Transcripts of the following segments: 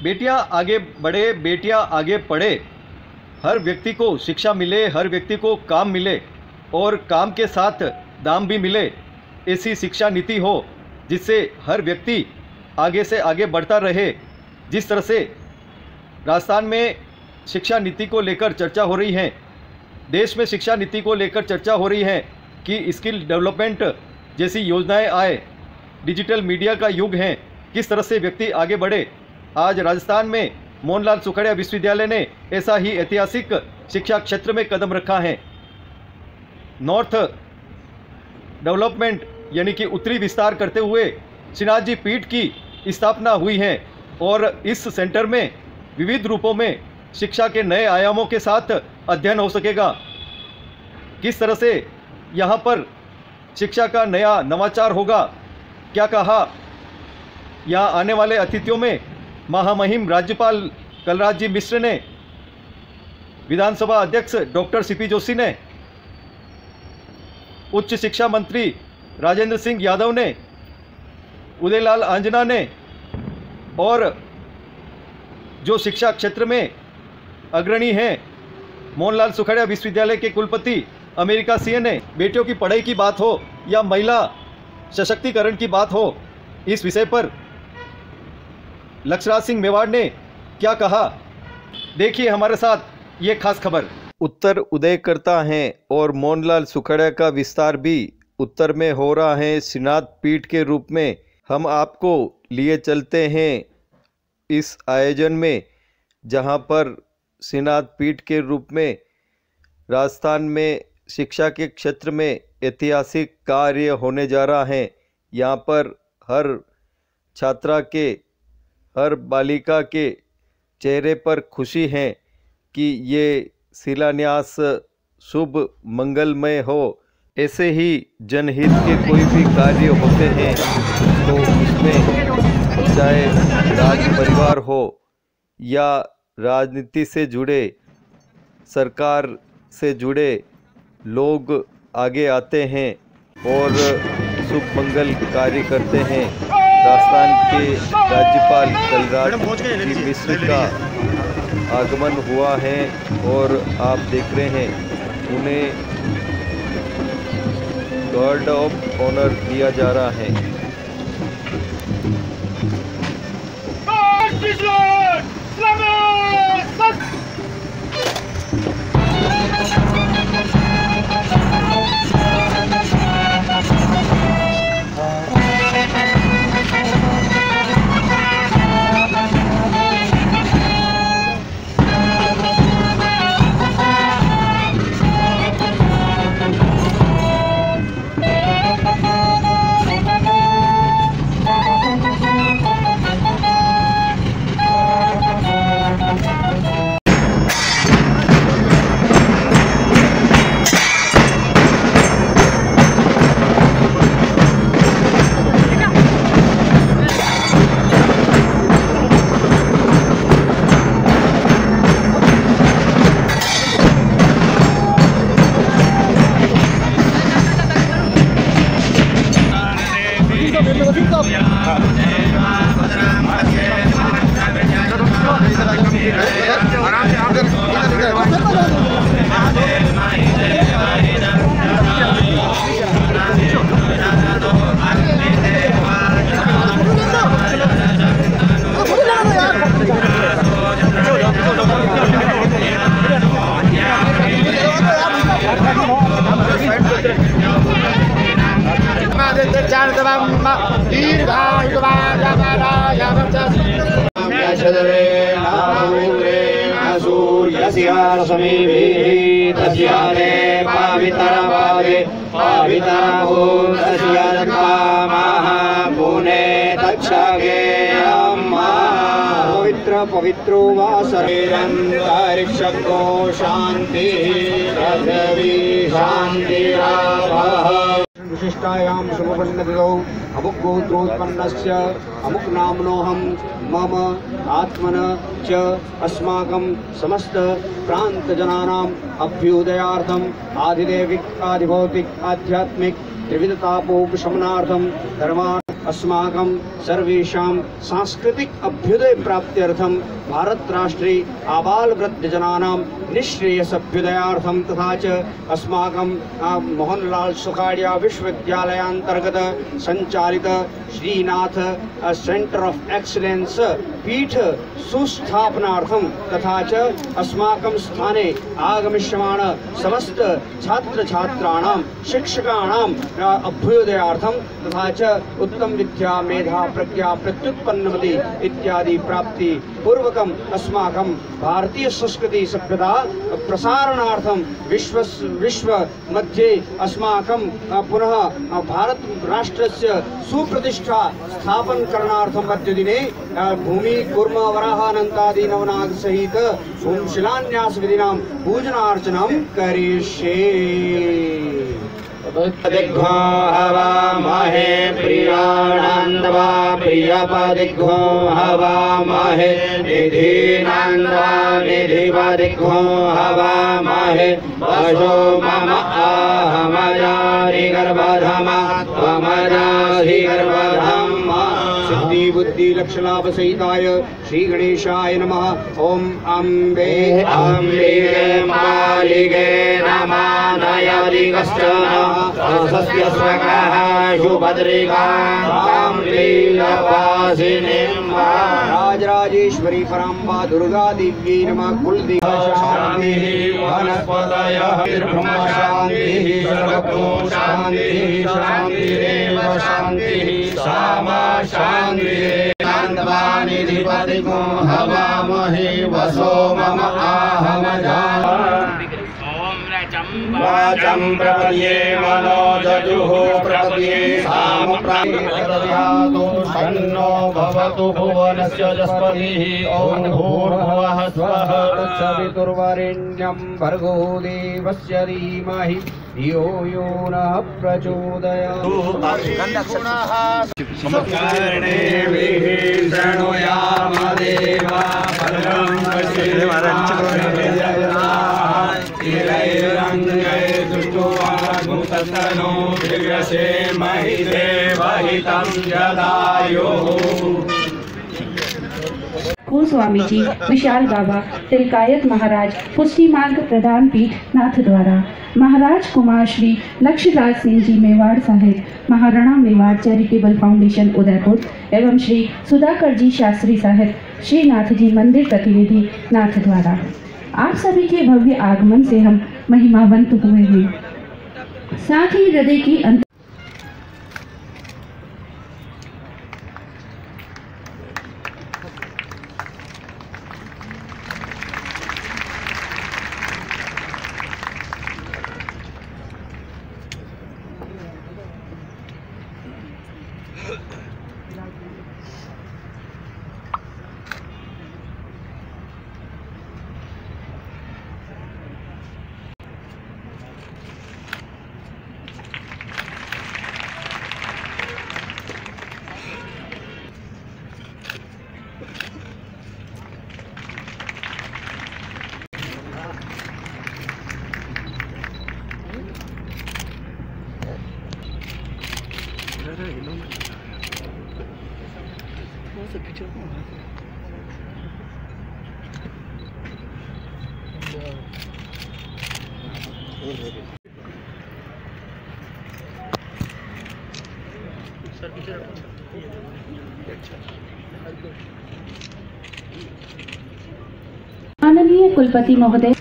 बेटियां आगे बढ़े, बेटियां आगे पढ़े, हर व्यक्ति को शिक्षा मिले, हर व्यक्ति को काम मिले और काम के साथ दाम भी मिले, ऐसी शिक्षा नीति हो जिससे हर व्यक्ति आगे से आगे बढ़ता रहे। जिस तरह से राजस्थान में शिक्षा नीति को लेकर चर्चा हो रही है, देश में शिक्षा नीति को लेकर चर्चा हो रही है कि स्किल डेवलपमेंट जैसी योजनाएं आए, डिजिटल मीडिया का युग है, किस तरह से व्यक्ति आगे बढ़े। आज राजस्थान में मोहनलाल सुखड़िया विश्वविद्यालय ने ऐसा ही ऐतिहासिक शिक्षा क्षेत्र में कदम रखा है। नॉर्थ डेवलपमेंट यानी कि उत्तरी विस्तार करते हुए श्रीनाथ जी पीठ की स्थापना हुई है और इस सेंटर में विविध रूपों में शिक्षा के नए आयामों के साथ अध्ययन हो सकेगा। किस तरह से यहाँ पर शिक्षा का नया नवाचार होगा, क्या कहा यहाँ आने वाले अतिथियों में महामहिम राज्यपाल कलराज जी मिश्र ने, विधानसभा अध्यक्ष डॉक्टर सीपी जोशी ने, उच्च शिक्षा मंत्री राजेंद्र सिंह यादव ने, उदयलाल आंजना ने और जो शिक्षा क्षेत्र में अग्रणी हैं मोहनलाल सुखड़िया विश्वविद्यालय के कुलपति अमेरिका सिंह ने। बेटियों की पढ़ाई की बात हो या महिला सशक्तिकरण की बात हो, इस विषय पर लक्षराज सिंह मेवाड़ ने क्या कहा, देखिए हमारे साथ ये खास खबर। उत्तर उदय करता है और मोहनलाल सुखड़िया का विस्तार भी उत्तर में हो रहा है श्रीनाथ पीठ के रूप में। हम आपको लिए चलते हैं इस आयोजन में, जहां पर श्रीनाथ पीठ के रूप में राजस्थान में शिक्षा के क्षेत्र में ऐतिहासिक कार्य होने जा रहा है। यहाँ पर हर छात्रा के, हर बालिका के चेहरे पर खुशी है कि ये शिलान्यास शुभ मंगलमय हो। ऐसे ही जनहित के कोई भी कार्य होते हैं तो उसमें चाहे राज परिवार हो या राजनीति से जुड़े, सरकार से जुड़े लोग आगे आते हैं और शुभ मंगल कार्य करते हैं। राजस्थान के राज्यपाल कलराज जी मिश्र का आगमन हुआ है और आप देख रहे हैं उन्हें गार्ड ऑफ ऑनर दिया जा रहा है। पवित्रो वासरेरंतरिक्षको शांति पृथ्वी शांतिरापः विशिष्टायां शुभपन्नतिथौ अमुक गोत्रोत्पन्नस्य अमुक नाम्नोऽहं मम आत्मन च अस्माकं समस्त प्रान्तजनानाम् अभ्युदयार्थम् आधिदैविक आधिभौतिक आध्यात्मिक त्रिविधतापोपशमनार्थं धर्मार्थ अस्माकं सर्वेषां सांस्कृतिक अभ्युदय प्राप्त्यर्थं भारत राष्ट्रे आबाल वृद्ध जनानां निःश्रेयसभ्युदयार्थं तथा च अस्माकं मोहनलाल सुखाड़िया विश्वविद्यालयान्तर्गत संचालित श्रीनाथ सेंटर ऑफ एक्सीलेंस पीठ सुस्थापनार्थं तथा च अस्माकं स्थाने आगमिष्यमाण समस्त छात्र छात्राणां शिक्षकाणां अभ्युदयार्थं तथा च उत्तम विद्या मेधा प्रज्ञा प्रत्युत्पन्नमति इत्यादि प्राप्ति पूर्वकम् अस्माकं भारतीय संस्कृति सभ्यता प्रसारणार्थं विश्व मध्ये अस्माकं पुनः भारत राष्ट्रस्य सुप्रतिष्ठा स्थापन करणार्थं मध्यदिने भूमि कूर्म वराहानन्तादि नवनाग सहित भूमि शिलान्यास विधिनां पूजनार्चनं करिष्ये। दिग्घो हवामहे प्रियाणान्वा प्रियपदिग्घो हवामहे निधीनान्वा निधिपदिग्घो हवामहे वशो मम आहमयानि गर्भधमा त्वमजाहि गर्भधमा। सिद्धि बुद्धि लक्ष्य लाभ सहिताय श्री गणेशाय नमः। ओम अम्बे अम्बिके मालिके नमः नयदिकश्चन सस्य स्वकः शुभद्रिकां लीलवासिनीं राजराजेश्वरी पराम्बा दुर्गा देव्यै नमः। कुलदेवी शान्तिः वनस्पतयः ब्रह्म शान्तिः सर्वतो शान्तिः शान्तिरेव शान्तिः सामा शान्तिः नन्दवानिधिपतिको हवामहे वसो मम आहमजान वाचं प्रपद्ये मनोजजुः प्रपद्ये सामप्राप्तो सन्नो भवतु भुवनस्य जस्पतिः ॐ भूर्भुवः स्वः तत्सवितुर्वरेण्यं भर्गो देवस्य धीमहि धियो यो नः प्रचोदयात्। समकर्णे शृणुयाम देवा भद्रं तनो दिव्यसे महिते वहितं जदायुः। स्वामी जी विशाल बाबा तिलकायत महाराज पुष्टि मार्ग प्रधान पीठ नाथ द्वारा महाराज कुमार श्री लक्ष्यराज सिंह जी मेवाड़ साहिब महाराणा मेवाड़ चैरिटेबल फाउंडेशन उदयपुर एवं श्री सुधाकर जी शास्त्री साहिब श्री नाथ जी मंदिर प्रतिनिधि नाथ द्वारा आप सभी के भव्य आगमन से हम महिमावंत हुए हैं। साथ ही हृदय की माननीय कुलपति महोदय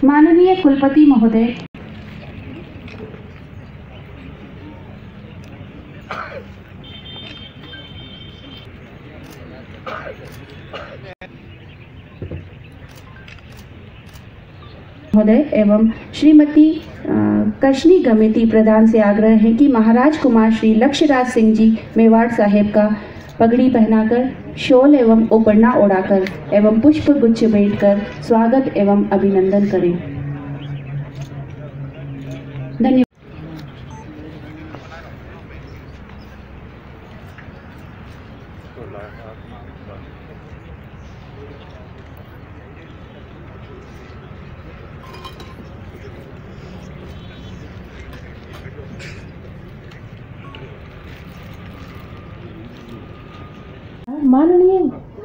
माननीय कुलपति महोदय एवं श्रीमती कर्शनी गमेती प्रधान से आग्रह है कि महाराज कुमार श्री लक्ष्यराज सिंह जी मेवाड़ साहेब का पगड़ी पहनाकर शॉल एवं ओपरना ओढ़ाकर एवं पुष्प गुच्छ भेंटकर स्वागत एवं अभिनंदन करें। धन्यवाद।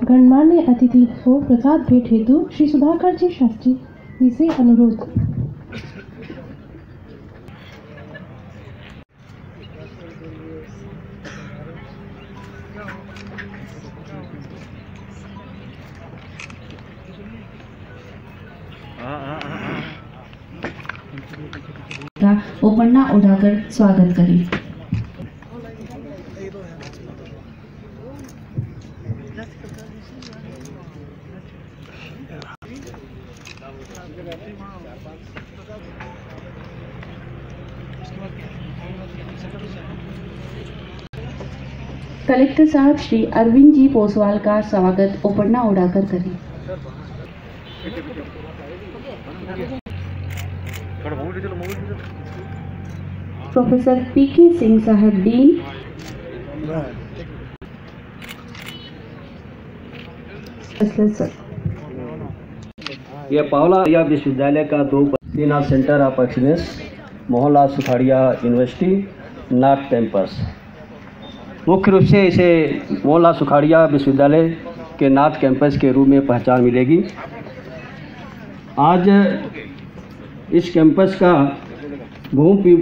गणमान्य अतिथि को प्रसाद भेंट हेतु श्री सुधाकर जी शास्त्री जी से अनुरोध। उपन्ना उठाकर स्वागत करें। कलेक्टर साहब श्री अरविंद जी पोसवाल का स्वागत उपन्ना उड़ाकर करें। प्रोफेसर पीके सिंह साहब डीन, यह पावला विश्वविद्यालय का 2 सीना centre of excellence, Mohanlal Sukhadia university north campus. मुख्य रूप से इसे मोहनलाल सुखाड़िया विश्वविद्यालय के नॉर्थ कैंपस के रूप में पहचान मिलेगी। आज इस कैंपस का भूमि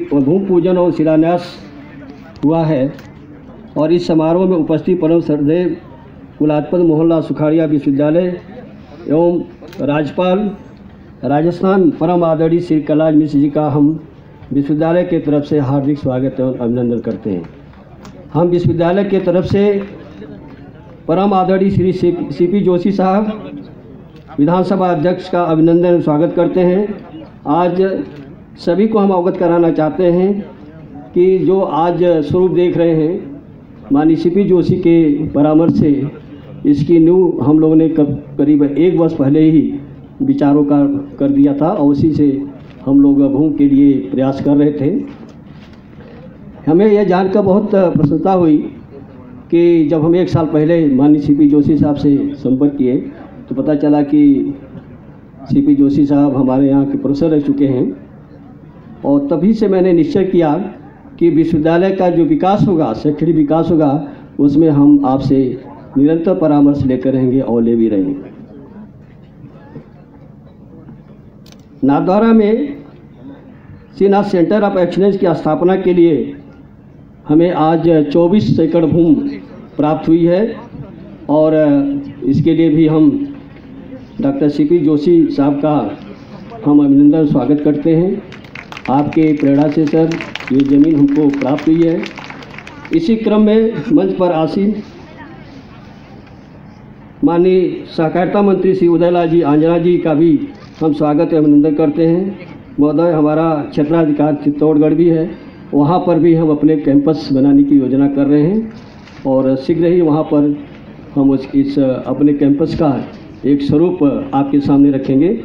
पूजन और शिलान्यास हुआ है और इस समारोह में उपस्थित परम श्रद्धेय कुलाधिपति मोहनलाल सुखाड़िया विश्वविद्यालय एवं राज्यपाल राजस्थान परम आदरणीय श्री कलराज मिश्र जी का हम विश्वविद्यालय के तरफ से हार्दिक स्वागत एवं अभिनंदन करते हैं। हम विश्वविद्यालय के तरफ से परम आदरणीय श्री सीपी जोशी साहब विधानसभा अध्यक्ष का अभिनंदन एवं स्वागत करते हैं। आज सभी को हम अवगत कराना चाहते हैं कि जो आज स्वरूप देख रहे हैं, माननीय सीपी जोशी के परामर्श से इसकी नींव हम लोगों ने करीब 1 वर्ष पहले ही विचारों का कर दिया था और उसी से हम लोग भूमि के लिए प्रयास कर रहे थे। हमें यह जानकर बहुत प्रसन्नता हुई कि जब हम 1 साल पहले माननीय सीपी जोशी साहब से संपर्क किए तो पता चला कि सीपी जोशी साहब हमारे यहाँ के प्रोफेसर रह चुके हैं और तभी से मैंने निश्चय किया कि विश्वविद्यालय का जो विकास होगा, शैक्षणिक विकास होगा, उसमें हम आपसे निरंतर परामर्श लेकर रहेंगे और ले भी रहेंगे। नाथद्वारा में सीना सेंटर ऑफ एक्सीलेंस की स्थापना के लिए हमें आज 24 एकड़ भूमि प्राप्त हुई है और इसके लिए भी हम डॉक्टर सीपी जोशी साहब का हम अभिनंदन स्वागत करते हैं। आपके प्रेरणा से सर ये ज़मीन हमको प्राप्त हुई है। इसी क्रम में मंच पर आसीन माननीय सहकारिता मंत्री श्री उदयलाल जी आंजना जी का भी हम स्वागत एवं अभिनंदन करते हैं। महोदय, हमारा क्षेत्राधिकार चित्तौड़गढ़ भी है, वहाँ पर भी हम अपने कैंपस बनाने की योजना कर रहे हैं और शीघ्र ही वहाँ पर हम इस अपने कैंपस का एक स्वरूप आपके सामने रखेंगे।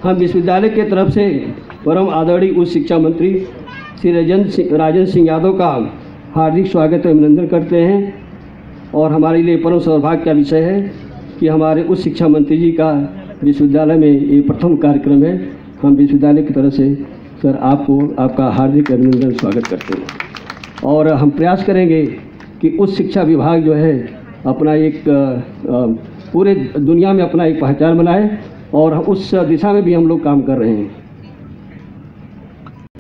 हम विश्वविद्यालय के तरफ से परम आदरणीय उच्च शिक्षा मंत्री श्री राजेंद्र सिंह यादव का हार्दिक स्वागत एवं अभिनंदन करते हैं और हमारे लिए परम सौभाग्य का विषय है कि हमारे उच्च शिक्षा मंत्री जी का विश्वविद्यालय में ये प्रथम कार्यक्रम है। हम विश्वविद्यालय की तरफ से सर आपको आपका हार्दिक अभिनंदन स्वागत करते हैं और हम प्रयास करेंगे कि उच्च शिक्षा विभाग जो है अपना एक पूरे दुनिया में अपना एक पहचान बनाए और उस दिशा में भी हम लोग काम कर रहे हैं।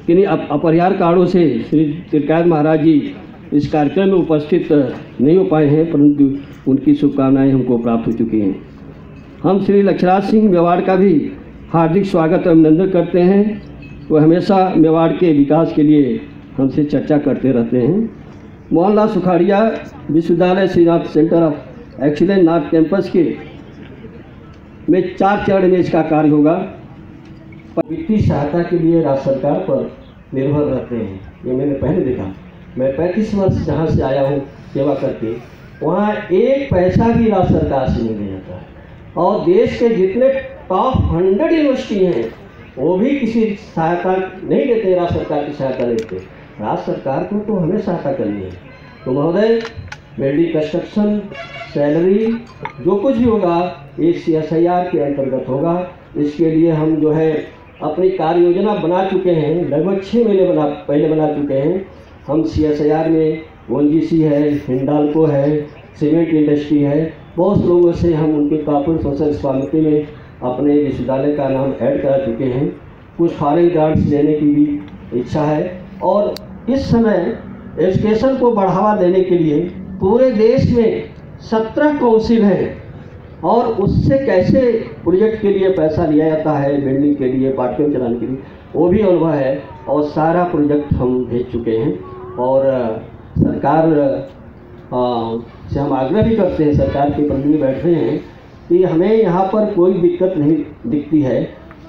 किन्हीं अपरिहार्य कारणों से श्री तिलकायत महाराज जी इस कार्यक्रम में उपस्थित नहीं हो पाए हैं, परंतु उनकी शुभकामनाएं हमको प्राप्त हो चुकी हैं। हम श्री लक्ष्यराज सिंह मेवाड़ का भी हार्दिक स्वागत और अभिनंदन करते हैं। वो हमेशा मेवाड़ के विकास के लिए हमसे चर्चा करते रहते हैं। मोहनलाल सुखाड़िया विश्वविद्यालय Shrinath centre of excellence north campus के में 4 चरण में इसका कार्य होगा। वित्तीय सहायता के लिए राज्य सरकार पर निर्भर रहते हैं। ये मैंने पहले देखा। मैं 35 वर्ष जहाँ से आया हूँ सेवा करके, वहाँ 1 पैसा भी राज्य सरकार से नहीं दिया जाता है और देश के जितने टॉप 100 यूनिवर्सिटी हैं वो भी किसी सहायता नहीं देते, राज्य सरकार की सहायता लेते। राज्य सरकार को तो हमें सहायता करनी है। तो महोदय, बिल्डिंग कंस्ट्रक्शन, सैलरी जो कुछ भी होगा एक CSIR के अंतर्गत होगा। इसके लिए हम जो है अपनी कार्य योजना बना चुके हैं, लगभग 6 महीने पहले बना चुके हैं। हम CSIR में ONGC है, हिंडाल्को है, सीमेंट इंडस्ट्री है, बहुत लोगों से हम उनके कॉर्पोरेट सोशल रिस्पॉन्सिबिलिटी में अपने विश्वविद्यालय का नाम ऐड करा चुके हैं। कुछ फॉरेन ग्रांट्स लेने की भी इच्छा है और इस समय एजुकेशन को बढ़ावा देने के लिए पूरे देश में 17 काउंसिल हैं और उससे कैसे प्रोजेक्ट के लिए पैसा लिया जाता है, बिल्डिंग के लिए, पाठ्यक्रम चलाने के लिए, वो भी अनुभव है और सारा प्रोजेक्ट हम भेज चुके हैं। और सरकार से हम आग्रह भी करते हैं, सरकार के प्रतिनिधि बैठ रहे हैं कि हमें यहाँ पर कोई दिक्कत नहीं दिखती है।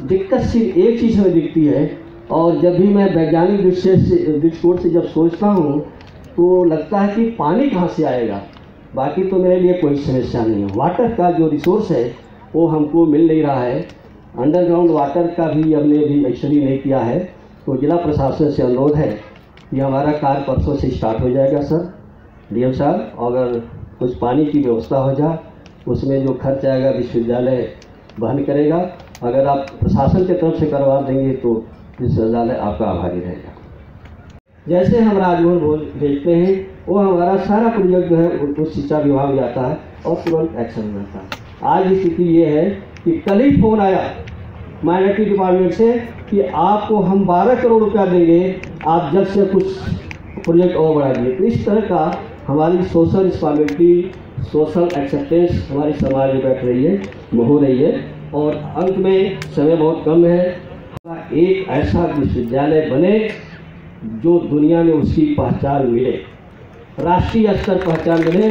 दिक्कत सिर्फ एक चीज़ हमें दिखती है और जब भी मैं वैज्ञानिक दृष्टिकोण से जब सोचता हूँ तो लगता है कि पानी कहाँ से आएगा। बाकी तो मेरे लिए कोई समस्या नहीं है। वाटर का जो रिसोर्स है वो हमको मिल नहीं रहा है। अंडरग्राउंड वाटर का भी हमने अभी स्टडी नहीं किया है, तो जिला प्रशासन से अनुरोध है कि हमारा कार्य परसों से स्टार्ट हो जाएगा सर। डीएम साहब, अगर कुछ पानी की व्यवस्था हो जाए, उसमें जो खर्च आएगा विश्वविद्यालय वहन करेगा। अगर आप प्रशासन की तरफ से करवा देंगे तो विश्वविद्यालय आपका आभारी रहेगा। जैसे हम राजभवन भेजते हैं वो हमारा सारा प्रोजेक्ट जो है उस शिक्षा विभाग में जाता है और तुरंत एक्शन में आता है। आज स्थिति ये है कि कल ही फोन आया माइनॉरिटी डिपार्टमेंट से कि आपको हम 12 करोड़ रुपया देंगे, आप जब से कुछ प्रोजेक्ट और बढ़ा दिए। तो इस तरह का हमारी सोशल रिस्पॉन्सिबिलिटी, सोशल एक्सेप्टेंस हमारे समाज में बैठ रही है, हो रही है। और अंत में समय बहुत कम है, एक ऐसा विश्वविद्यालय बने जो दुनिया में उसकी पहचान मिले, राष्ट्रीय स्तर पहचान मिले।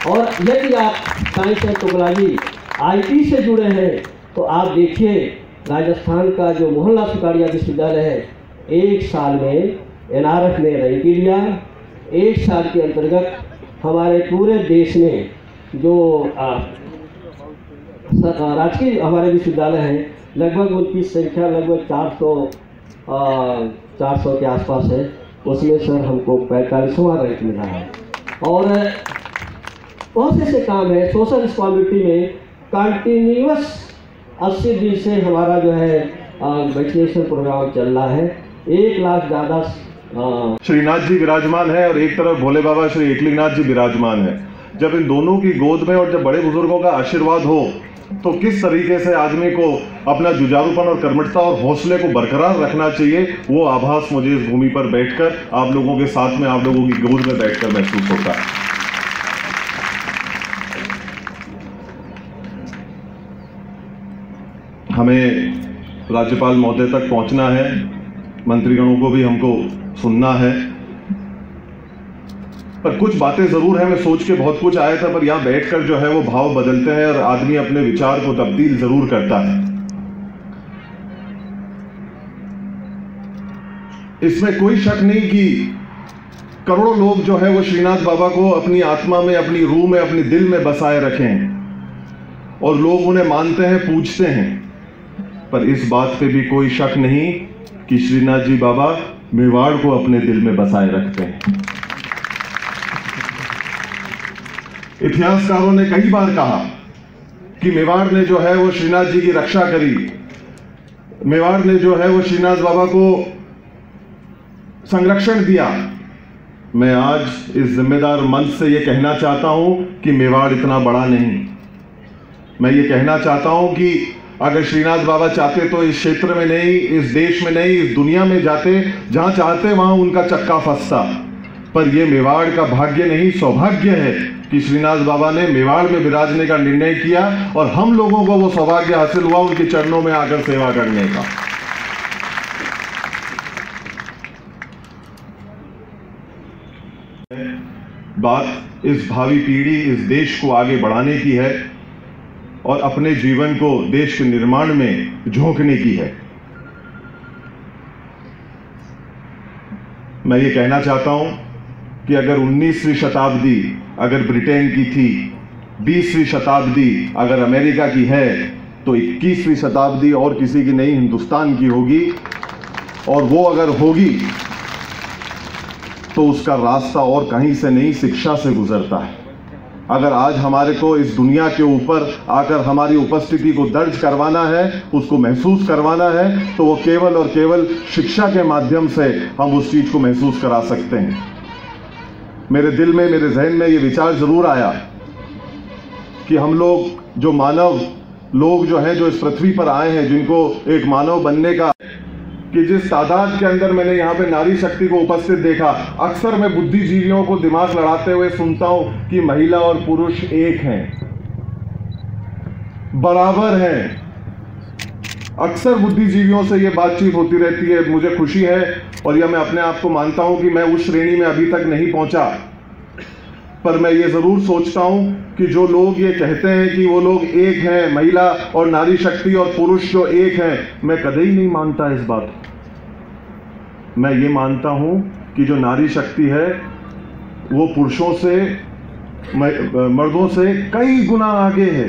और यदि आप साइंस एंड टेक्नोलॉजी IT से जुड़े हैं तो आप देखिए राजस्थान का जो मोहनलाल सुखाड़िया विश्वविद्यालय है, 1 साल में NRF ने रैंकिंग लिया। 1 साल के अंतर्गत हमारे पूरे देश में जो राजकीय हमारे विश्वविद्यालय हैं, लगभग उनकी संख्या लगभग 400 के आसपास है। उसमें सर हमको 45वां रैंक मिला है। और बहुत से काम है सोशल रिस्पॉन्सिबिलिटी में। कंटिन्यूअस 80 दिन से हमारा जो है वैक्सीनेशन प्रोग्राम चल रहा है। 1 लाख ज़्यादा श्रीनाथ जी विराजमान है और एक तरफ भोले बाबा श्री एकलिंगनाथ जी विराजमान है। जब इन दोनों की गोद में और जब बड़े बुजुर्गों का आशीर्वाद हो तो किस तरीके से आदमी को अपना जुझारूपन और कर्मठता और हौसले को बरकरार रखना चाहिए, वो आभास मुझे इस भूमि पर बैठकर आप लोगों के साथ में, आप लोगों की गोद में बैठकर महसूस होता है। हमें राज्यपाल महोदय तक पहुंचना है, मंत्रीगणों को भी हमको सुनना है, पर कुछ बातें जरूर हैं। मैं सोच के बहुत कुछ आया था, पर यहां बैठकर जो है वो भाव बदलते हैं और आदमी अपने विचार को तब्दील जरूर करता है। इसमें कोई शक नहीं कि करोड़ों लोग जो है वो श्रीनाथ बाबा को अपनी आत्मा में, अपनी रूह में, अपने दिल में बसाए रखे हैं और लोग उन्हें मानते हैं, पूजते हैं। पर इस बात पे भी कोई शक नहीं कि श्रीनाथ जी बाबा मेवाड़ को अपने दिल में बसाए रखते हैं। इतिहासकारों ने कई बार कहा कि मेवाड़ ने जो है वो श्रीनाथ जी की रक्षा करी, मेवाड़ ने जो है वो श्रीनाथ बाबा को संरक्षण दिया। मैं आज इस जिम्मेदार मंच से ये कहना चाहता हूं कि मेवाड़ इतना बड़ा नहीं। मैं ये कहना चाहता हूं कि अगर श्रीनाथ बाबा चाहते तो इस क्षेत्र में नहीं, इस देश में नहीं, इस दुनिया में जाते, जहां चाहते वहां उनका चक्का फंसता। पर यह मेवाड़ का भाग्य नहीं, सौभाग्य है कि श्रीनाथ बाबा ने मेवाड़ में विराजने का निर्णय किया और हम लोगों को वो सौभाग्य हासिल हुआ उनके चरणों में आकर सेवा करने का। बात इस भावी पीढ़ी, इस देश को आगे बढ़ाने की है और अपने जीवन को देश के निर्माण में झोंकने की है। मैं ये कहना चाहता हूं कि अगर 19वीं शताब्दी अगर ब्रिटेन की थी, 20वीं शताब्दी अगर अमेरिका की है, तो 21वीं शताब्दी और किसी की नहीं, हिंदुस्तान की होगी। और वो अगर होगी तो उसका रास्ता और कहीं से नहीं, शिक्षा से गुजरता है। अगर आज हमारे को इस दुनिया के ऊपर आकर हमारी उपस्थिति को दर्ज करवाना है, उसको महसूस करवाना है, तो वो केवल और केवल शिक्षा के माध्यम से हम उस चीज़ को महसूस करा सकते हैं। मेरे दिल में, मेरे जहन में ये विचार जरूर आया कि हम लोग जो मानव लोग जो हैं, जो इस पृथ्वी पर आए हैं, जिनको एक मानव बनने का, कि जिस तादाद के अंदर मैंने यहाँ पे नारी शक्ति को उपस्थित देखा, अक्सर मैं बुद्धिजीवियों को दिमाग लड़ाते हुए सुनता हूँ कि महिला और पुरुष एक हैं, बराबर हैं। अक्सर बुद्धिजीवियों से ये बातचीत होती रहती है। मुझे खुशी है और यह मैं अपने आप को मानता हूँ कि मैं उस श्रेणी में अभी तक नहीं पहुँचा, पर मैं ये ज़रूर सोचता हूँ कि जो लोग ये कहते हैं कि वो लोग एक हैं, महिला और नारी शक्ति और पुरुष जो एक हैं, मैं कभी ही नहीं मानता इस बात को। मैं ये मानता हूँ कि जो नारी शक्ति है वो पुरुषों से, मर्दों से कई गुना आगे है,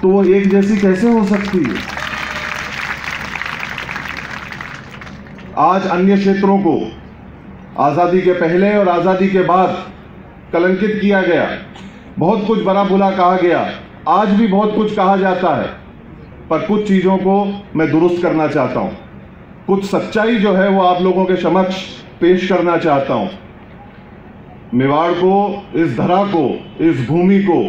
तो वो एक जैसी कैसे हो सकती है। आज अन्य क्षेत्रों को आज़ादी के पहले और आज़ादी के बाद कलंकित किया गया, बहुत कुछ बड़ा बुरा कहा गया, आज भी बहुत कुछ कहा जाता है, पर कुछ चीज़ों को मैं दुरुस्त करना चाहता हूँ, कुछ सच्चाई जो है वो आप लोगों के समक्ष पेश करना चाहता हूँ। मेवाड़ को, इस धरा को, इस भूमि को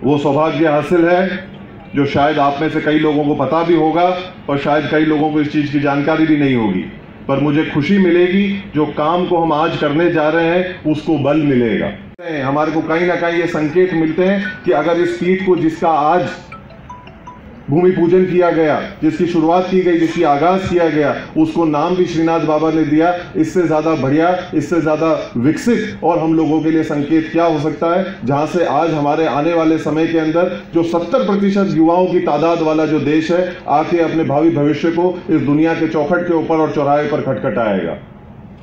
वो सौभाग्य हासिल है जो शायद आप में से कई लोगों को पता भी होगा और शायद कई लोगों को इस चीज़ की जानकारी भी नहीं होगी, पर मुझे खुशी मिलेगी जो काम को हम आज करने जा रहे हैं उसको बल मिलेगा। हमारे को कहीं ना कहीं ये संकेत मिलते हैं कि अगर इस पीठ को, जिसका आज भूमि पूजन किया गया, जिसकी शुरुआत की गई, जिसकी आगाज किया गया, उसको नाम भी श्रीनाथ बाबा ने दिया, इससे ज़्यादा बढ़िया, इससे ज़्यादा विकसित और हम लोगों के लिए संकेत क्या हो सकता है, जहाँ से आज हमारे आने वाले समय के अंदर जो 70% युवाओं की तादाद वाला जो देश है, आके अपने भावी भविष्य को इस दुनिया के चौखट के ऊपर और चौराहे पर खटखटाएगा।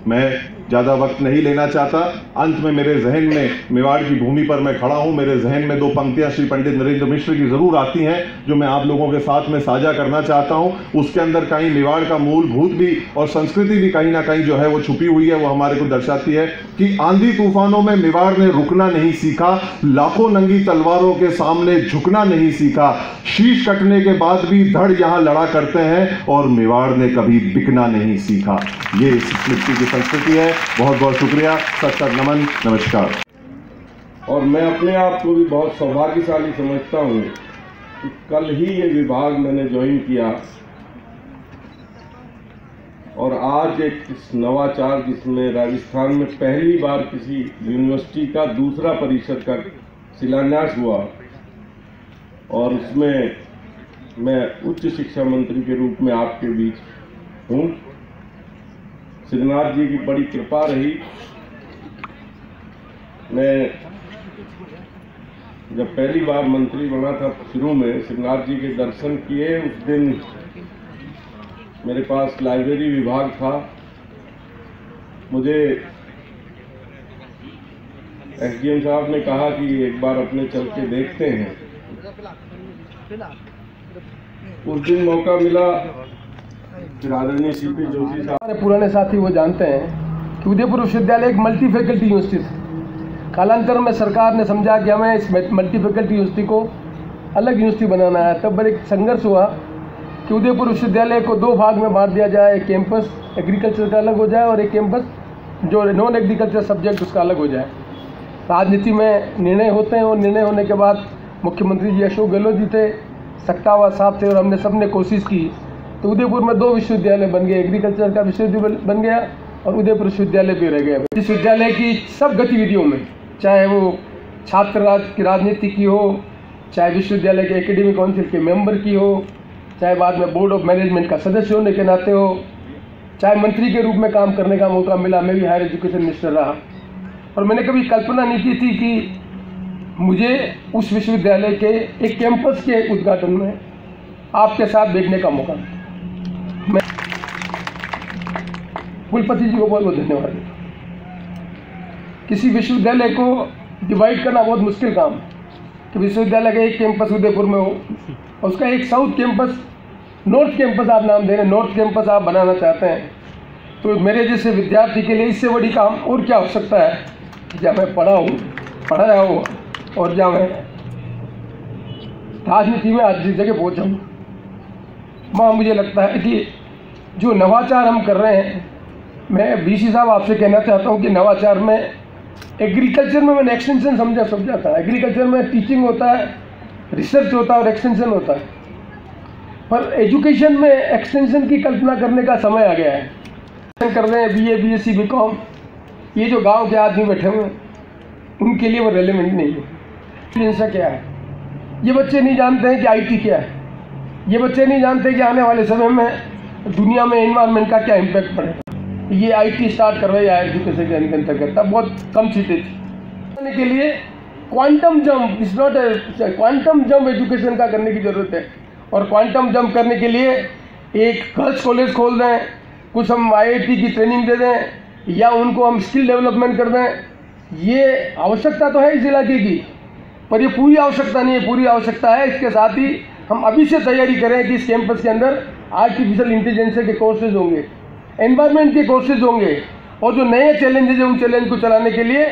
मैं ज़्यादा वक्त नहीं लेना चाहता। अंत में मेरे जहन में, मेवाड़ की भूमि पर मैं खड़ा हूँ, मेरे जहन में दो पंक्तियाँ श्री पंडित नरेंद्र मिश्र की ज़रूर आती हैं जो मैं आप लोगों के साथ में साझा करना चाहता हूँ। उसके अंदर कहीं मेवाड़ का मूलभूत भी और संस्कृति भी कहीं ना कहीं जो है वो छुपी हुई है। वो हमारे को दर्शाती है कि आंधी तूफानों में मेवाड़ ने रुकना नहीं सीखा, लाखों नंगी तलवारों के सामने झुकना नहीं सीखा, शीश कटने के बाद भी धड़ यहाँ लड़ा करते हैं और मेवाड़ ने कभी बिकना नहीं सीखा। ये इस मिट्टी की संस्कृति है। बहुत बहुत शुक्रिया, सत नमन, नमस्कार। और मैं अपने आप को भी बहुत सौभाग्यशाली समझता हूँ कि कल ही ये विभाग मैंने ज्वाइन किया और आज एक नवाचार जिसमें राजस्थान में पहली बार किसी यूनिवर्सिटी का दूसरा परिसर का शिलान्यास हुआ और उसमें मैं उच्च शिक्षा मंत्री के रूप में आपके बीच हूँ। श्रीनाथ जी की बड़ी कृपा रही। मैं जब पहली बार मंत्री बना था शुरू में, श्रीनाथ जी के दर्शन किए। उस दिन मेरे पास लाइब्रेरी विभाग था। मुझे एसडीएम साहब ने कहा कि एक बार अपने चल के देखते हैं। उस दिन मौका मिला। आदरणीय सीपी जोशी साहब, हमारे पुराने साथी वो जानते हैं कि उदयपुर विश्वविद्यालय एक मल्टी फैकल्टी यूनिवर्सिटी थी। कालांतर में सरकार ने समझा कि हमें इस मल्टी फैकल्टी यूनिवर्सिटी को अलग यूनिवर्सिटी बनाना है। तब बड़े संघर्ष हुआ कि उदयपुर विश्वविद्यालय को दो भाग में बांट दिया जाए, एक कैंपस एग्रीकल्चर का अलग हो जाए और एक कैंपस जो नॉन एग्रीकल्चर सब्जेक्ट उसका अलग हो जाए। राजनीति में निर्णय होते हैं और निर्णय होने के बाद मुख्यमंत्री जी अशोक गहलोत जी थे, सक्तावा साहब थे और हमने सब ने कोशिश की तो उदयपुर में दो विश्वविद्यालय बन गए। एग्रीकल्चर का विश्वविद्यालय बन गया और उदयपुर विश्वविद्यालय भी रह गया। विश्वविद्यालय की सब गतिविधियों में, चाहे वो छात्र राज की राजनीति की हो, चाहे विश्वविद्यालय के एकेडमिक काउंसिल के मेंबर की हो, चाहे बाद में बोर्ड ऑफ मैनेजमेंट का सदस्य होने के नाते हो, चाहे मंत्री के रूप में काम करने का मौका मिला, मैं भी हायर एजुकेशन मिनिस्टर रहा और मैंने कभी कल्पना नहीं की थी कि मुझे उस विश्वविद्यालय के एक कैंपस के उद्घाटन में आपके साथ बैठने का मौका। मैं कुलपति जी को बहुत बहुत धन्यवाद देता हूँ। किसी विश्वविद्यालय को डिवाइड करना बहुत मुश्किल काम है कि विश्वविद्यालय का एक कैंपस उदयपुर में हो और उसका एक साउथ कैंपस, नॉर्थ कैंपस आप नाम दे रहे हैं, नॉर्थ कैंपस आप बनाना चाहते हैं, तो मेरे जैसे विद्यार्थी के लिए इससे बड़ी काम और क्या हो सकता है। जहाँ मैं पढ़ाया हूँ और जहाँ मैं राजनीति में आज जिस जगह पहुँचा हूँ, वहाँ मुझे लगता है कि जो नवाचार हम कर रहे हैं, मैं बीसी साहब आपसे कहना चाहता हूँ कि नवाचार में एग्रीकल्चर में मैंने एक्सटेंशन समझा था। एग्रीकल्चर में टीचिंग होता है, रिसर्च होता है और एक्सटेंशन होता है, पर एजुकेशन में एक्सटेंशन की कल्पना करने का समय आ गया है। कर रहे हैं BA BSc BCom, ये जो गांव के आदमी बैठे हुए हैं उनके लिए वो रेलेवेंट नहीं है। इनसे क्या है, ये बच्चे नहीं जानते हैं कि IT क्या है, ये बच्चे नहीं जानते कि आने वाले समय में दुनिया में एनवायरनमेंट का क्या इम्पैक्ट पड़ेगा। ये IT स्टार्ट करवाया एजुकेशन के अंतर्गत, तब बहुत कम सीटें थी। के लिए quantum jump is not quantum jump education का करने की ज़रूरत है, और क्वांटम जंप करने के लिए एक गर्ल्स कॉलेज खोल दें, कुछ हम IIT की ट्रेनिंग दे दें, या उनको हम स्किल डेवलपमेंट कर दें। ये आवश्यकता तो है इस इलाके की, पर ये पूरी आवश्यकता नहीं है। पूरी आवश्यकता है इसके साथ ही हम अभी से तैयारी करें कि इस कैंपस के अंदर आर्टिफिशियल इंटेलिजेंस के कोर्सेज होंगे, एनवायरनमेंट के कोर्सेज होंगे, और जो नए चैलेंजेज हैं उन चैलेंज को चलाने के लिए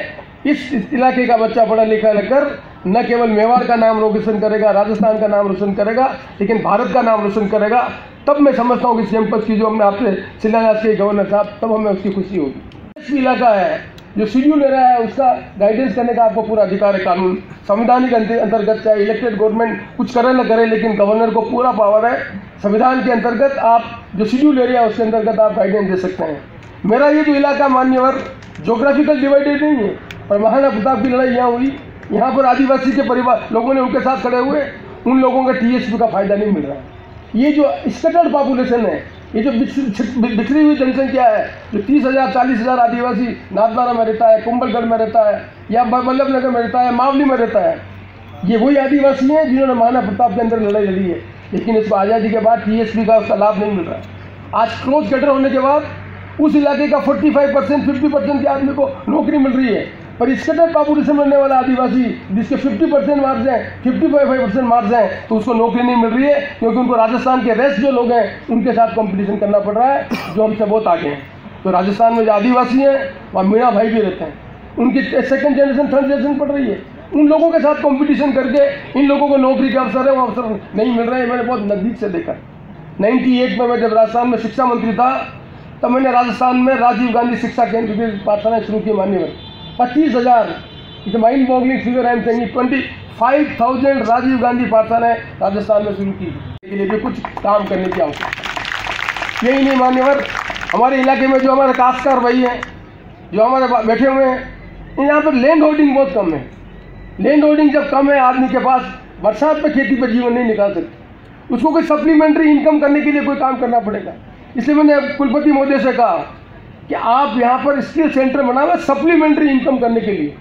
इस इलाके का बच्चा पढ़ा लिखा लगकर न केवल मेवाड़ का नाम रोशन करेगा, राजस्थान का नाम रोशन करेगा, लेकिन भारत का नाम रोशन करेगा। तब मैं समझता हूँ कि इस कैंपस की जो हमने आपसे शिलान्यास किए गवर्नर साहब, तब हमें उसकी खुशी होगी। इस इलाका है जो शेड्यूल ले रहा है उसका गाइडेंस करने का आपको पूरा अधिकार है। कानून संविधानिक अंतर्गत चाहे इलेक्टेड गवर्नमेंट कुछ करे न करे, लेकिन गवर्नर को पूरा पावर है। संविधान के अंतर्गत आप जो शेड्यूल ले रहे हैं उसके अंतर्गत आप गाइडेंस दे सकते हैं। मेरा ये जो इलाका मान्यवर जोग्राफिकल डिवाइडेड नहीं है, पर महाराणा प्रताप की लड़ाई यहाँ हुई, यहाँ पर आदिवासी के परिवार लोगों ने उनके साथ खड़े हुए, उन लोगों का TSP का फायदा नहीं मिल रहा। ये जो स्कैटर्ड पॉपुलेशन है, ये जो बिखरी हुई जनसंख्या है, जो 30,000 40,000 आदिवासी नाथद्वारा में रहता है, कुंभलगढ़ में रहता है, या वल्लभनगर में रहता है, मावली में रहता है, ये वही आदिवासी हैं जिन्होंने महाराणा प्रताप के अंदर लड़ाई लड़ी है, लेकिन इसको आज़ादी के बाद TSP का उसका लाभ नहीं मिल रहा। आज क्लोज कैटर होने के बाद उस इलाके का 45% 50% के आदमी को नौकरी मिल रही है, पर स्कैटर्ड पॉपुलेशन में रहने वाला आदिवासी जिसके 50% मार्क्स हैं, 55% मार्क्स हैं, तो उसको नौकरी नहीं मिल रही है, क्योंकि उनको राजस्थान के रेस्ट जो लोग हैं उनके साथ कंपटीशन करना पड़ रहा है, जो हमसे बहुत आगे हैं। तो राजस्थान में जो आदिवासी हैं वहाँ मीणा भाई भी रहते हैं, उनकी सेकंड जनरेशन थर्ड जनरेशन पढ़ रही है, उन लोगों के साथ कंपटीशन करके इन लोगों को नौकरी के अवसर है वो अवसर नहीं मिल रहे हैं। मैंने बहुत नज़दीक से देखा। 98 में मैं जब राजस्थान में शिक्षा मंत्री था, तब मैंने राजस्थान में राजीव गांधी शिक्षा केंद्र की पाठशालाएँ शुरू की। मान्यवर 25,000, it mind boggling figure I am saying, 25,000 Rajiv Gandhi पाठशालाएँ राजस्थान में शुरू की, के लिए भी कुछ काम करने की आवश्यकता। यही नहीं मान्यवर, हमारे इलाके में जो हमारे काश्तकार भाई हैं, जो हमारे बैठे हुए हैं, यहाँ पर लैंड होल्डिंग बहुत कम है। लैंड होल्डिंग जब कम है, आदमी के पास बरसात में खेती पर जीवन नहीं निकाल सकते, उसको कोई सप्लीमेंट्री इनकम करने के लिए कोई काम करना पड़ेगा। इसलिए मैंने कुलपति महोदय से कहा कि आप यहाँ पर स्किल सेंटर बनाओ सप्लीमेंट्री इनकम करने के लिए।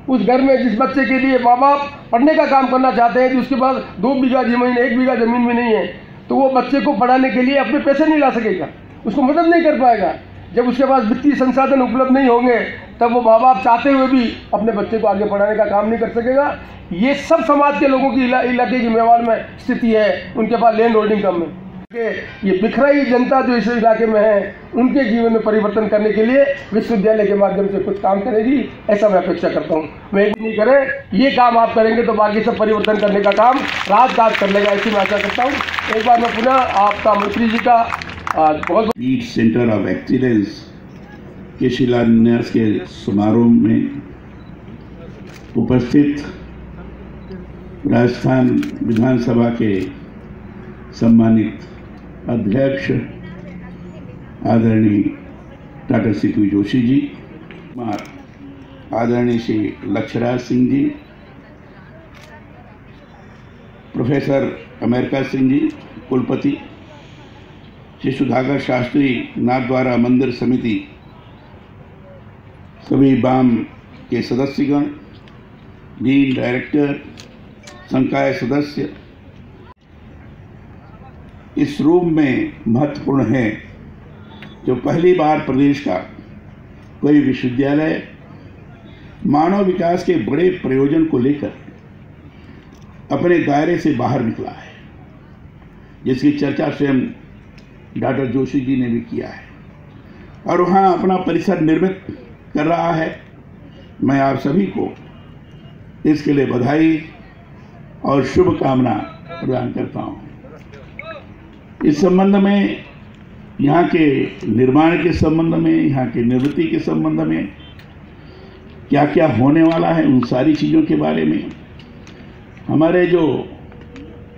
उस घर में जिस बच्चे के लिए माँ बाप पढ़ने का काम करना चाहते हैं, कि उसके पास 2 बीघा ज़मीन 1 बीघा ज़मीन भी नहीं है, तो वो बच्चे को पढ़ाने के लिए अपने पैसे नहीं ला सकेगा, उसको मदद नहीं कर पाएगा। जब उसके पास वित्तीय संसाधन उपलब्ध नहीं होंगे, तब वो माँ बाप चाहते हुए भी अपने बच्चे को आगे पढ़ाने का काम नहीं कर सकेगा। ये सब समाज के लोगों की इलाके की मेवाड़ में स्थिति है, उनके पास लैंड होल्डिंग कम है। ये बिखराई जनता जो इस इलाके में है, उनके जीवन में परिवर्तन करने के लिए विश्वविद्यालय के माध्यम से कुछ काम करेगी, ऐसा मैं अपेक्षा करता हूँ। मैं एक नहीं करे, ये काम आप करेंगे तो बाकी सब परिवर्तन करने का काम रात रात कर लेगा, ऐसी मैं आशा करता हूँ। एक बार मैं पुनः आपका मंत्री जी का बहुत लीड सेंटर ऑफ एक्सीलेंस के शिलान्यास के समारोह में उपस्थित राजस्थान विधानसभा के सम्मानित अध्यक्ष आदरणीय डॉक्टर सीपी जोशी जी, आदरणीय श्री लक्ष्यराज सिंह जी, प्रोफेसर अमेरिका सिंह जी कुलपति, श्री सुधाकर शास्त्री नाथद्वारा मंदिर समिति, सभी बाम के सदस्यगण, डीन, डायरेक्टर, संकाय सदस्य, इस रूम में महत्वपूर्ण है जो पहली बार प्रदेश का कोई विश्वविद्यालय मानव विकास के बड़े प्रयोजन को लेकर अपने दायरे से बाहर निकला है, जिसकी चर्चा स्वयं डॉक्टर जोशी जी ने भी किया है और वहाँ अपना परिसर निर्मित कर रहा है। मैं आप सभी को इसके लिए बधाई और शुभकामना प्रदान करता हूँ। इस संबंध में, यहाँ के निर्माण के संबंध में, यहाँ के निवृत्ति के संबंध में क्या क्या होने वाला है, उन सारी चीज़ों के बारे में हमारे जो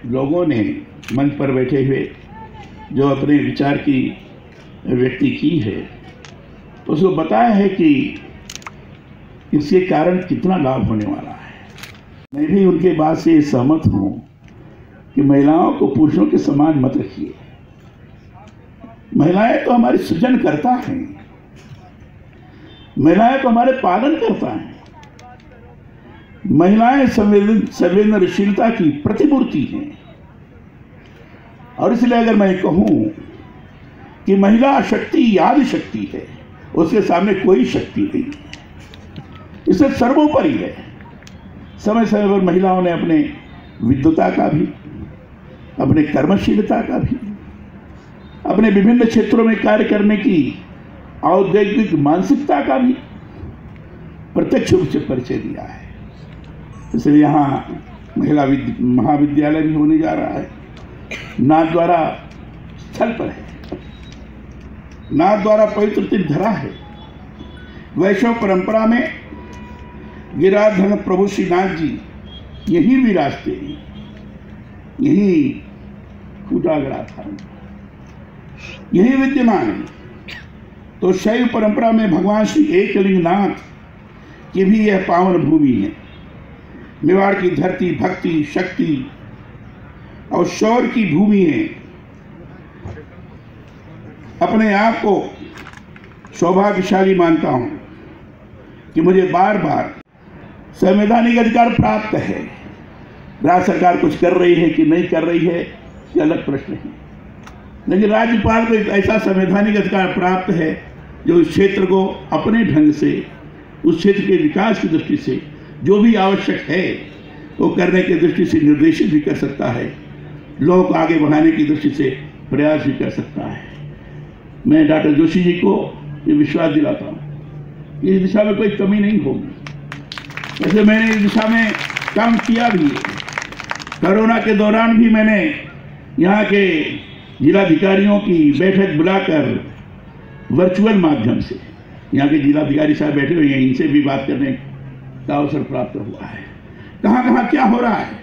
लोगों ने मंच पर बैठे हुए जो अपने विचार की व्यक्ति की है, उसको बताया है कि इसके कारण कितना लाभ होने वाला है। मैं भी उनके बात से सहमत हूँ कि महिलाओं को पुरुषों के समान मत रखिए। महिलाएं तो हमारी सृजन करता है, महिलाएं तो हमारे पालन करता है, महिलाएं संवेदनशीलता की प्रतिमूर्ति हैं। और इसलिए अगर मैं कहूं कि महिला शक्ति याद शक्ति है, उसके सामने कोई शक्ति नहीं है, इससे सर्वोपरि है। समय समय पर महिलाओं ने अपने विद्वता का भी, अपने कर्मशीलता का भी, अपने विभिन्न क्षेत्रों में कार्य करने की औद्योगिक मानसिकता का भी प्रत्यक्ष रूप से परिचय दिया है। इसलिए यहाँ महिला महाविद्यालय भी होने जा रहा है। नाथद्वारा स्थल पर है, नाथद्वारा पवित्र तीर्थ धरा है। वैष्णव परंपरा में गिराधन प्रभु श्री नाथ जी यही विराजते हैं, यही फूटागड़ा था, यही विद्यमान है। तो शैव परंपरा में भगवान श्री एकलिंगनाथ की भी यह पावन भूमि है। मेवाड़ की धरती भक्ति, शक्ति और शौर्य की भूमि है। अपने आप को सौभाग्यशाली मानता हूं कि मुझे बार बार संवैधानिक अधिकार प्राप्त है। राज्य सरकार कुछ कर रही है कि नहीं कर रही है, ये अलग प्रश्न है, लेकिन राज्यपाल को एक ऐसा संवैधानिक अधिकार प्राप्त है जो इस क्षेत्र को अपने ढंग से, उस क्षेत्र के विकास की दृष्टि से जो भी आवश्यक है वो करने की दृष्टि से निर्देशित भी कर सकता है, लोगों को आगे बढ़ाने की दृष्टि से प्रयास भी कर सकता है। मैं डॉक्टर जोशी जी को ये विश्वास दिलाता हूँ, इस दिशा में कोई कमी नहीं होगी। वैसे मैंने इस दिशा में काम किया भी है। कोरोना के दौरान भी मैंने यहाँ के जिलाधिकारियों की बैठक बुलाकर वर्चुअल माध्यम से, यहाँ के जिलाधिकारी साहब बैठे हुए हैं, इनसे भी बात करने का अवसर प्राप्त हुआ है। कहाँ कहाँ क्या हो रहा है,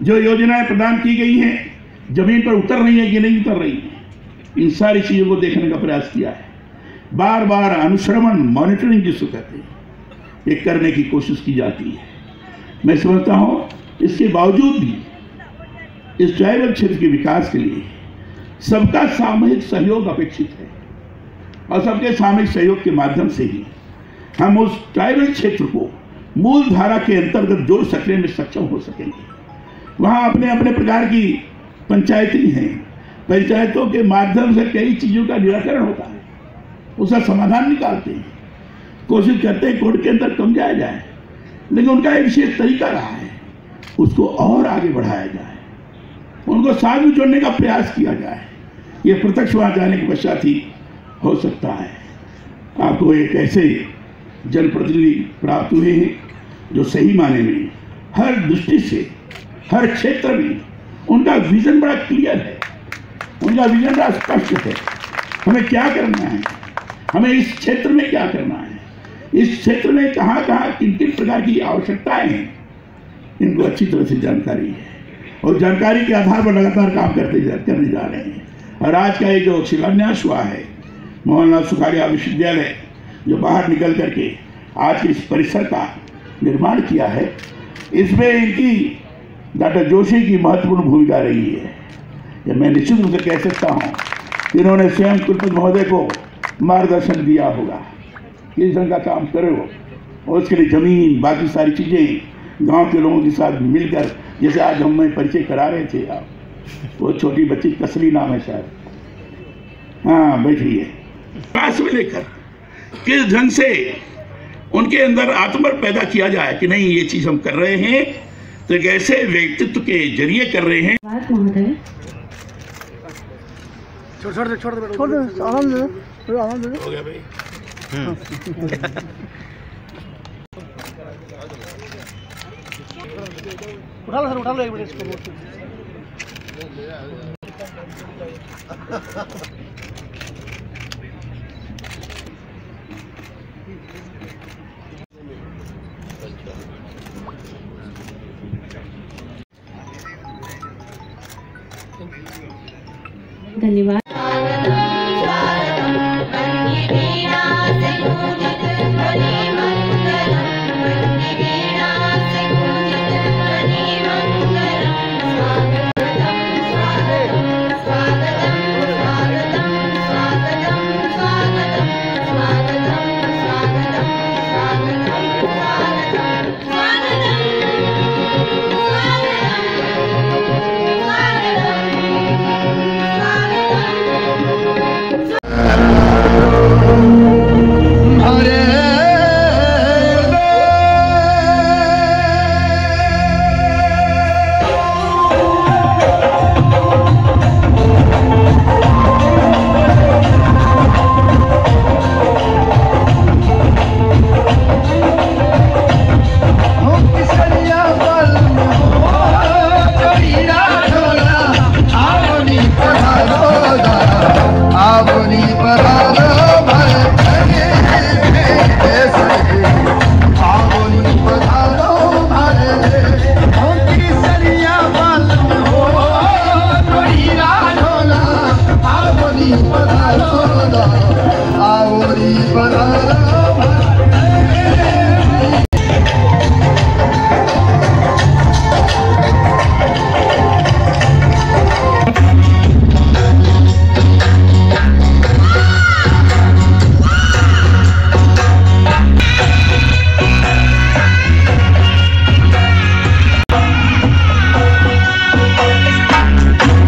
जो योजनाएं प्रदान की गई हैं जमीन पर उतर रही है कि नहीं उतर रही है, इन सारी चीज़ों को देखने का प्रयास किया है। बार बार अनुश्रवण, मॉनिटरिंग जिसको कहते हैं, ये करने की कोशिश की जाती है। मैं समझता हूँ इसके बावजूद भी इस ट्राइबल क्षेत्र के विकास के लिए सबका सामूहिक सहयोग अपेक्षित है, और सबके सामूहिक सहयोग के माध्यम से ही हम उस ट्राइबल क्षेत्र को मूल धारा के अंतर्गत जोड़ सकने में सक्षम हो सकेंगे। वहाँ अपने अपने प्रकार की पंचायतें हैं, पंचायतों के माध्यम से कई चीज़ों का निराकरण होता है, उसका समाधान निकालते हैं, कोशिश करते हैं कोर्ट के अंदर कम जाया जाए, लेकिन उनका एक विशेष तरीका रहा है, उसको और आगे बढ़ाया जाए, उनको साथ में जोड़ने का प्रयास किया जाए। ये प्रत्यक्ष वहाँ जाने के पश्चात ही हो सकता है। आपको एक ऐसे जनप्रतिनिधि प्राप्त हुए हैं जो सही माने में हर दृष्टि से, हर क्षेत्र में उनका विजन बड़ा क्लियर है, उनका विजन बड़ा स्पष्ट है। हमें क्या करना है, हमें इस क्षेत्र में क्या करना है, इस क्षेत्र में कहाँ कहाँ किन किन प्रकार की आवश्यकताएं हैं, इनको अच्छी तरह से जानकारी है, और जानकारी के आधार पर लगातार काम करने जा रहे हैं। और आज का ये जो शिलान्यास हुआ है मोहनलाल सुखाड़िया विश्वविद्यालय, जो बाहर निकल करके आज के इस परिसर का निर्माण किया है, इसमें इनकी डॉक्टर जोशी की महत्वपूर्ण भूमिका रही है। ये मैं निश्चित रूप से कह सकता हूँ कि इन्होंने स्वयं कुलपति महोदय को मार्गदर्शन दिया होगा, किस ढंग का काम करे हो, और उसके लिए ज़मीन, बाकी सारी चीज़ें गांव के लोगों के साथ मिलकर, जैसे आज हमें परिचय करा रहे थे आप, वो छोटी बच्ची कसरी नाम है शायद, हाँ बैठी है, पास में लेकर किस ढंग से उनके अंदर आत्मबल पैदा किया जाए कि नहीं ये चीज़ हम कर रहे हैं, तो एक ऐसे व्यक्तित्व के जरिए कर रहे हैं। छोड़ दे आनंद दे हो गया भाई। उठा लो एक मिनट इसको। धन्यवाद।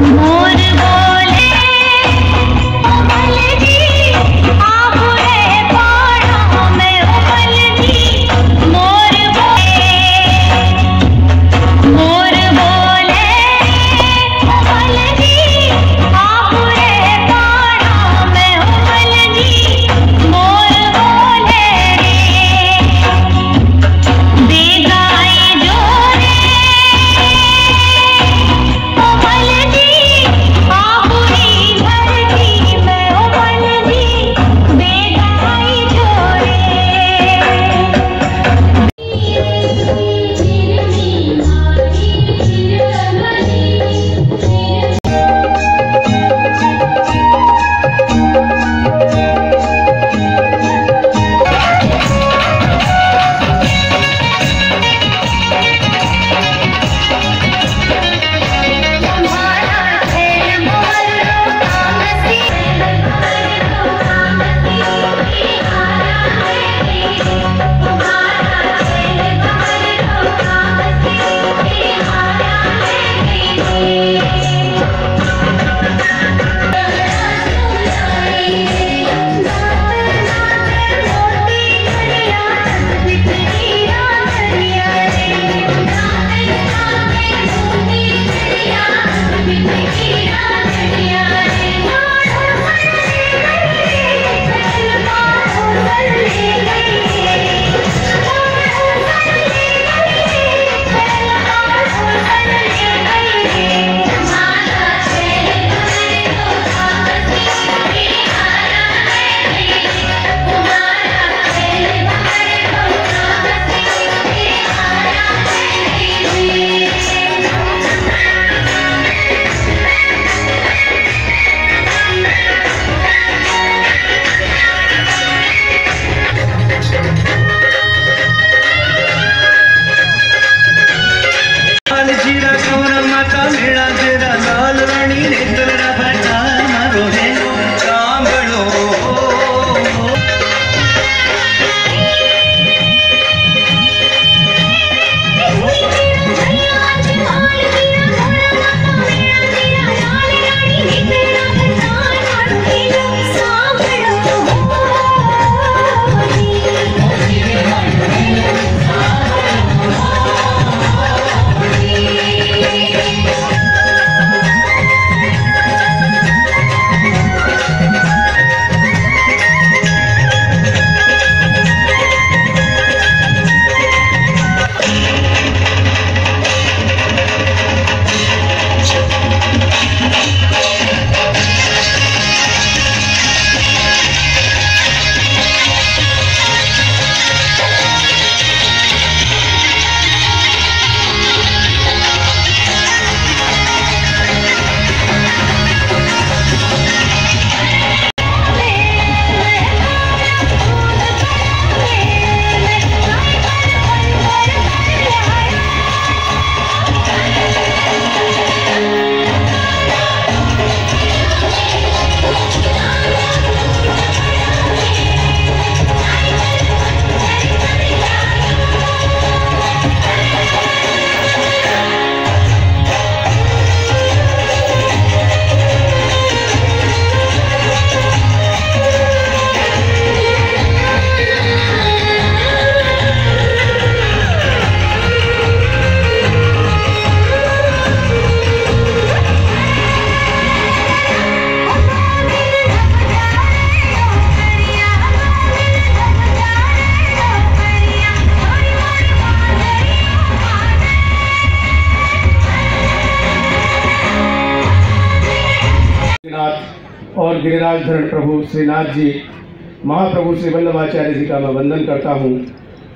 मोर बोले नाथ और गिरिराज धरण प्रभु श्रीनाथ जी, महाप्रभु श्री वल्लभाचार्य जी का मैं वंदन करता हूँ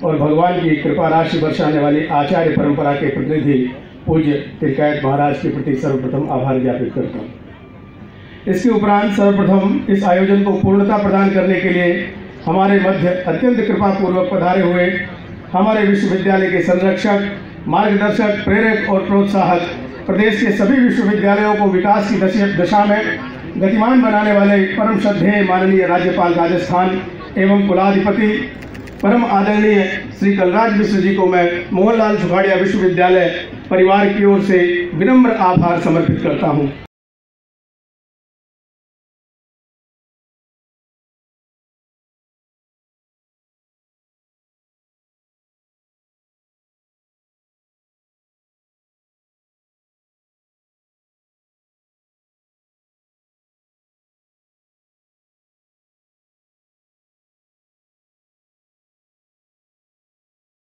और भगवान की कृपा राशि बरसाने वाली आचार्य परंपरा के प्रतिनिधि पूज्य तिलकायत महाराज के प्रति सर्वप्रथम आभार ज्ञापित करता हूँ। इसके उपरांत सर्वप्रथम इस आयोजन को पूर्णता प्रदान करने के लिए हमारे मध्य अत्यंत कृपापूर्वक पधारे हुए हमारे विश्वविद्यालय के संरक्षक, मार्गदर्शक, प्रेरक और प्रोत्साहक, प्रदेश के सभी विश्वविद्यालयों को विकास की दशा में गतिमान बनाने वाले परम श्रद्धेय माननीय राज्यपाल राजस्थान एवं कुलाधिपति परम आदरणीय श्री कलराज मिश्र जी को मैं मोहनलाल सुखाड़िया विश्वविद्यालय परिवार की ओर से विनम्र आभार समर्पित करता हूँ।